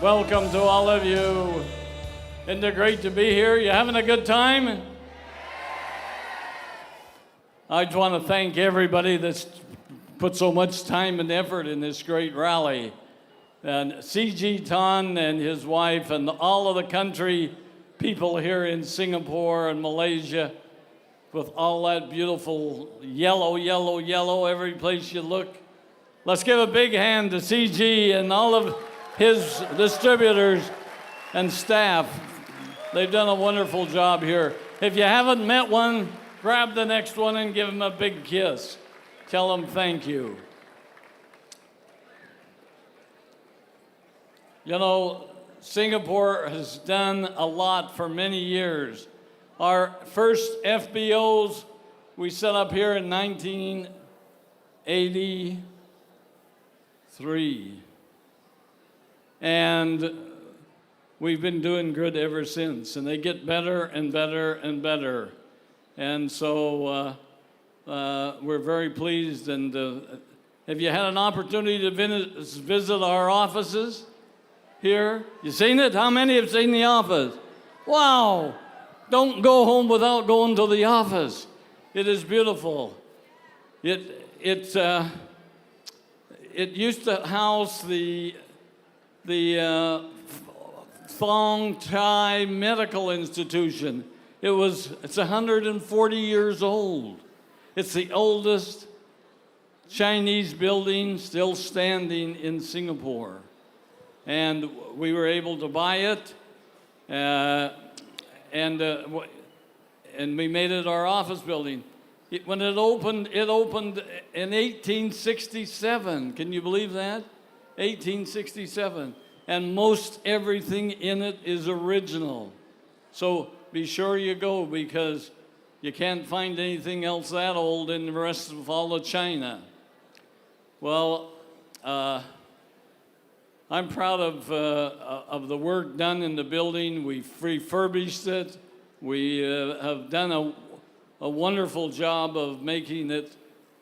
Welcome to all of you. Isn't it great to be here? You having a good time? I just want to thank everybody that's put so much time and effort in this great rally. And C.G. Tan and his wife and all of the country people here in Singapore and Malaysia with all that beautiful yellow, yellow, yellow every place you look. Let's give a big hand to C.G. and all of his distributors and staff. They've done a wonderful job here. If you haven't met one, grab the next one and give them a big kiss. Tell them thank you. You know, Singapore has done a lot for many years. Our first FBOs we set up here in 1983. And we've been doing good ever since. And they get better and better and better. And so we're very pleased. And have you had an opportunity to visit our offices here? You seen it? How many have seen the office? Wow! Don't go home without going to the office. It is beautiful. It used to house the Thong Chai Medical Institution. It's 140 years old. It's the oldest Chinese building still standing in Singapore. And we were able to buy it, and we made it our office building. When it opened in 1867. Can you believe that? 1867. And most everything in it is original. So be sure you go, because you can't find anything else that old in the rest of all of China. Well, I'm proud of the work done in the building. We've refurbished it. We have done a wonderful job of making it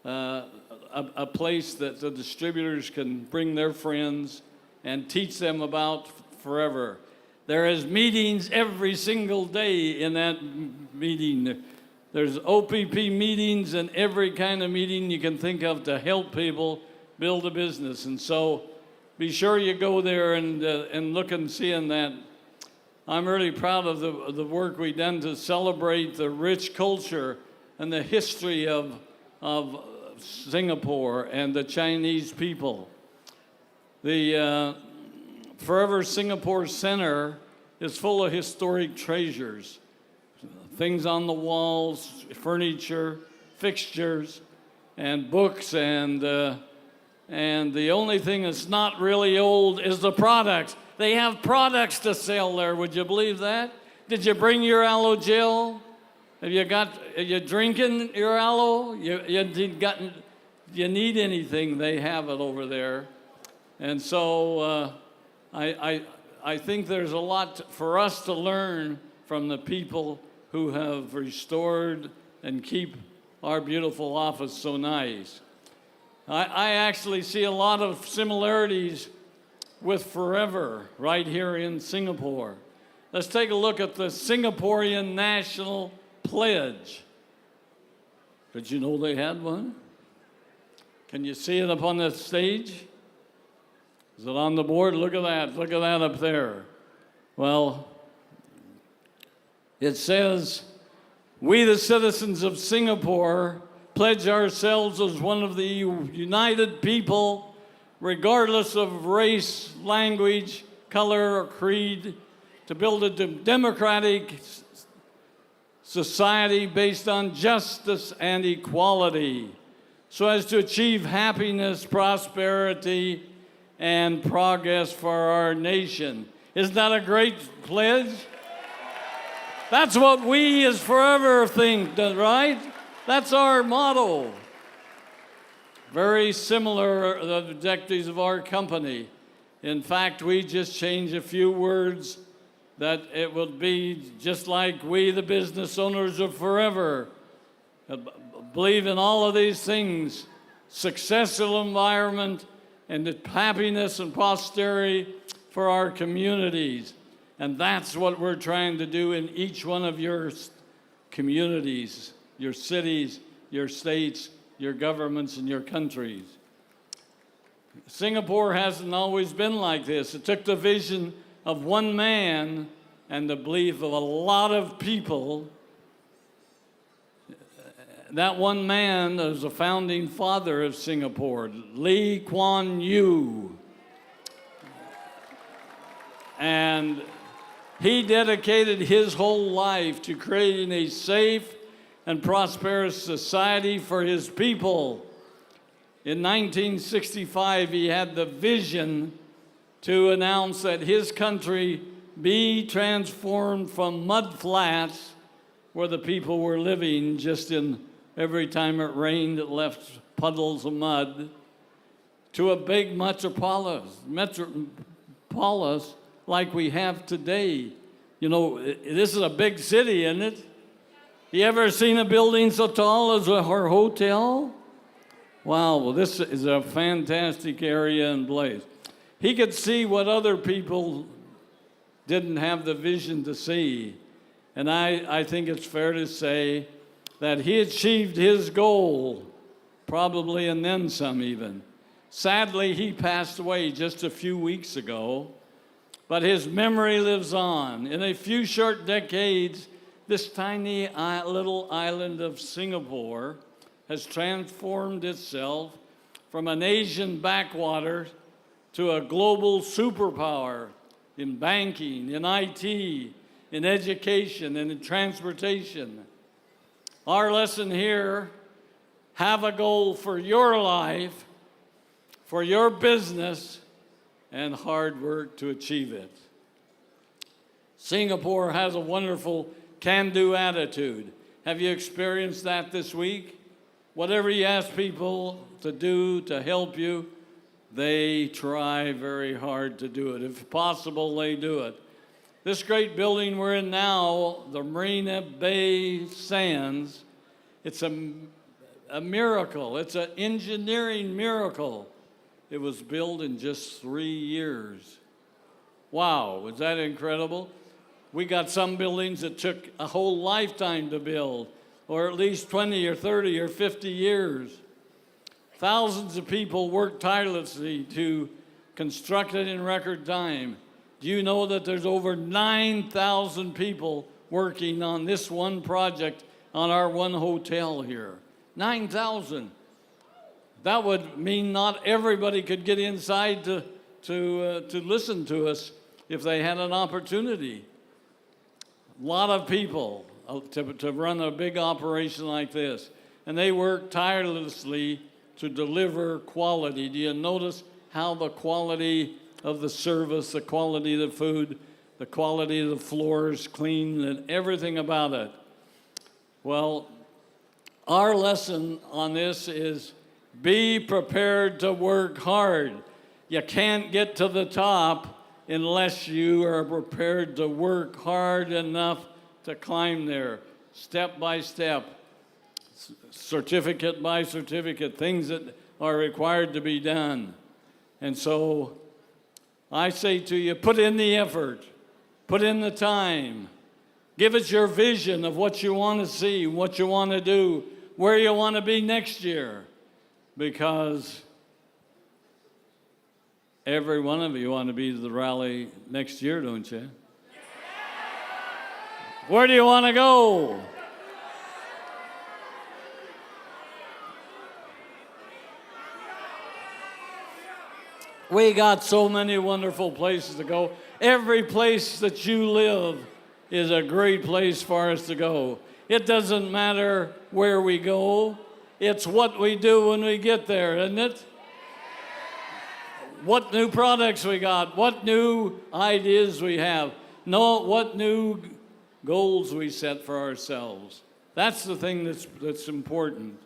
a place that the distributors can bring their friends and teach them about forever. There is meetings every single day in that meeting. There's OPP meetings and every kind of meeting you can think of to help people build a business. And so be sure you go there and look and see in that. I'm really proud of the work we've done to celebrate the rich culture and the history of Singapore and the Chinese people. The Forever Singapore Center is full of historic treasures, things on the walls, furniture, fixtures, and books, and the only thing that's not really old is the products. They have products to sell there. Would you believe that? Did you bring your aloe gel? Are you drinking your aloe? You need anything, they have it over there. And so I think there's a lot for us to learn from the people who have restored and keep our beautiful office so nice. I actually see a lot of similarities with Forever right here in Singapore. Let's take a look at the Singaporean National Pledge. Did you know they had one? Can you see it up on the stage? Is it on the board? Look at that. Look at that up there. Well, it says, "We, the citizens of Singapore, pledge ourselves as one of the united people, regardless of race, language, color, or creed, to build a democratic society based on justice and equality, so as to achieve happiness, prosperity, and progress for our nation." Isn't that a great pledge? That's what we as Forever think, right? That's our motto. Very similar the objectives of our company. In fact, we just changed a few words that it would be just like we, the business owners of Forever, believe in all of these things successful environment, and the happiness and prosperity for our communities. And that's what we're trying to do in each one of your communities, your cities, your states, your governments, and your countries. Singapore hasn't always been like this. It took the vision of one man and the belief of a lot of people. That one man is the founding father of Singapore, Lee Kuan Yew. And he dedicated his whole life to creating a safe and prosperous society for his people. In 1965, he had the vision to announce that his country be transformed from mud flats, where the people were living just in every time it rained, it left puddles of mud, to a big metropolis like we have today. You know, this is a big city, isn't it? You ever seen a building so tall as our hotel? Wow, well, this is a fantastic area and place. He could see what other people didn't have the vision to see. And I think it's fair to say that he achieved his goal, probably, and then some even. Sadly, he passed away just a few weeks ago, but his memory lives on. In a few short decades, this tiny little island of Singapore has transformed itself from an Asian backwater to a global superpower in banking, in IT, in education, and in transportation. Our lesson here, have a goal for your life, for your business, and hard work to achieve it. Singapore has a wonderful can-do attitude. Have you experienced that this week? Whatever you ask people to do to help you, they try very hard to do it. If possible, they do it. This great building we're in now, the Marina Bay Sands, it's a miracle. It's an engineering miracle. It was built in just 3 years. Wow, is that incredible? We got some buildings that took a whole lifetime to build, or at least 20 or 30 or 50 years. Thousands of people worked tirelessly to construct it in record time. Do you know that there's over 9,000 people working on this one project on our one hotel here? 9,000. That would mean not everybody could get inside to listen to us if they had an opportunity. A lot of people to run a big operation like this. And they work tirelessly to deliver quality. Do you notice how the quality of the service, the quality of the food, the quality of the floors, clean, and everything about it? Well, our lesson on this is be prepared to work hard. You can't get to the top unless you are prepared to work hard enough to climb there, step by step, certificate by certificate, things that are required to be done. And so I say to you, put in the effort, put in the time, give us your vision of what you want to see, what you want to do, where you want to be next year, because every one of you want to be to the rally next year, don't you? Where do you want to go? We got so many wonderful places to go. Every place that you live is a great place for us to go. It doesn't matter where we go. It's what we do when we get there, isn't it? What new products we got, what new ideas we have, what new goals we set for ourselves. That's the thing that's important.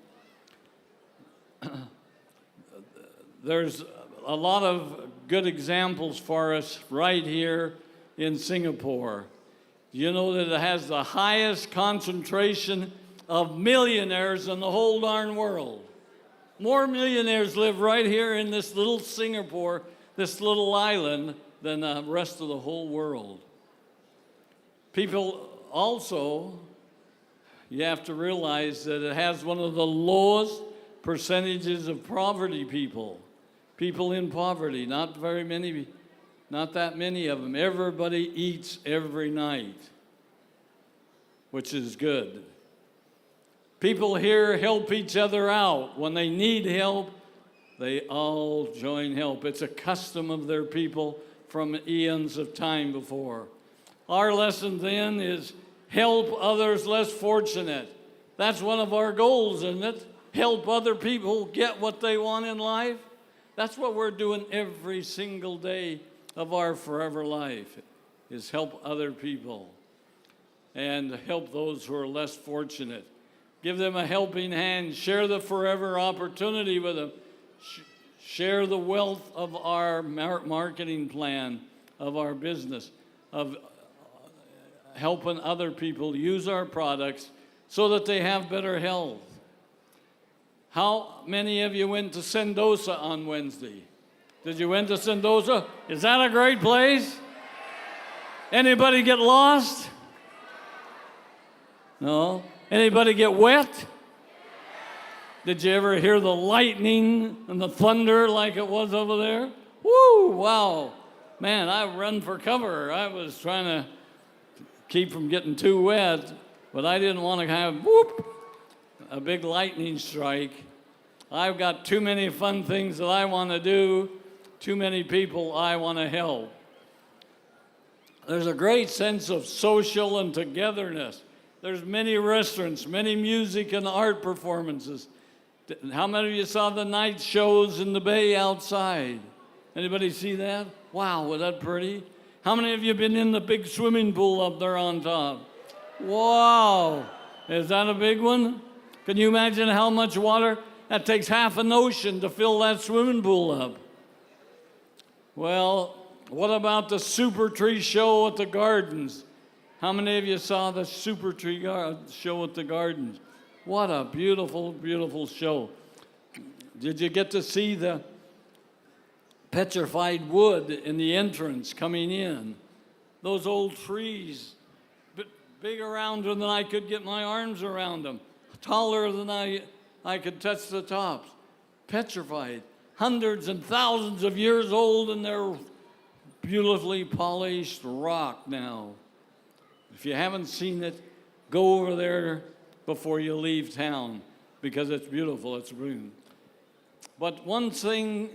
There's a lot of good examples for us right here in Singapore. You know that it has the highest concentration of millionaires in the whole darn world. More millionaires live right here in this little Singapore, this little island, than the rest of the whole world. People also, you have to realize that it has one of the lowest percentages of poverty people. People in poverty, not very many, not that many of them. Everybody eats every night, which is good. People here help each other out. When they need help, they all join help. It's a custom of their people from eons of time before. Our lesson then is help others less fortunate. That's one of our goals, isn't it? Help other people get what they want in life. That's what we're doing every single day of our forever life, is help other people and help those who are less fortunate. Give them a helping hand. Share the forever opportunity with them. Share the wealth of our marketing plan, of our business, of helping other people use our products so that they have better health. How many of you went to Sentosa on Wednesday? Did you went to Sentosa? Is that a great place? Anybody get lost? No? Anybody get wet? Did you ever hear the lightning and the thunder like it was over there? Woo, wow. Man, I run for cover. I was trying to keep from getting too wet, but I didn't want to have, whoop, a big lightning strike. I've got too many fun things that I want to do, too many people I want to help. There's a great sense of social and togetherness. There's many restaurants, many music and art performances. How many of you saw the night shows in the bay outside? Anybody see that? Wow, was that pretty? How many of you been in the big swimming pool up there on top? Wow, is that a big one? Can you imagine how much water? That takes half an ocean to fill that swimming pool up. Well, what about the Super Tree Show at the Gardens? How many of you saw the Super Tree Show at the Gardens? What a beautiful, beautiful show. Did you get to see the petrified wood in the entrance coming in? Those old trees, big around than I could get my arms around them, taller than I could touch the tops. Petrified, hundreds and thousands of years old, and they're beautifully polished rock now. If you haven't seen it, go over there before you leave town, because it's beautiful, it's brilliant. But one thing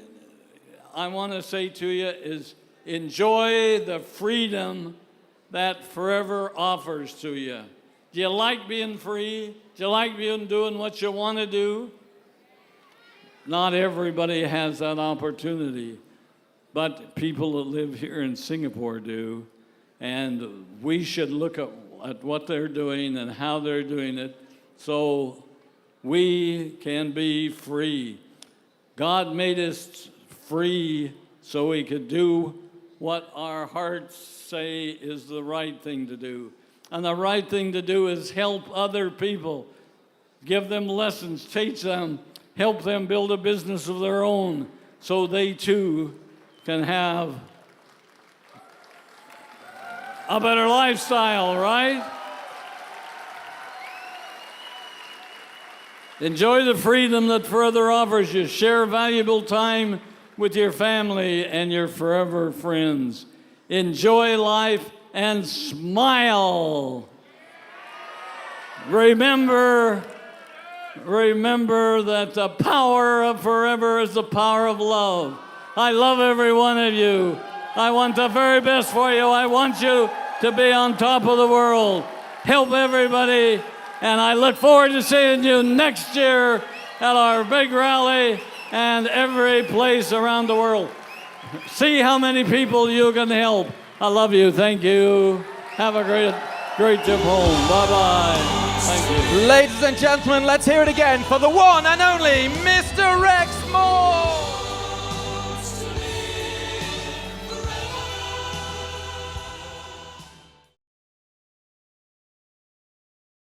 I want to say to you is enjoy the freedom that forever offers to you. Do you like being free? Do you like doing what you want to do? Not everybody has that opportunity, but people that live here in Singapore do. And we should look at what they're doing and how they're doing it so we can be free. God made us free so we could do what our hearts say is the right thing to do. And the right thing to do is help other people, give them lessons, teach them, help them build a business of their own so they too can have a better lifestyle, right? Enjoy the freedom that forever offers you. Share valuable time with your family and your forever friends. Enjoy life and smile. Remember that the power of forever is the power of love. I love every one of you. I want the very best for you. I want you to be on top of the world. Help everybody. And I look forward to seeing you next year at our big rally and every place around the world. See how many people you can help. I love you. Thank you. Have a great trip home. Bye-bye. Thank you. Ladies and gentlemen, let's hear it again for the one and only Mr. Rex Moore.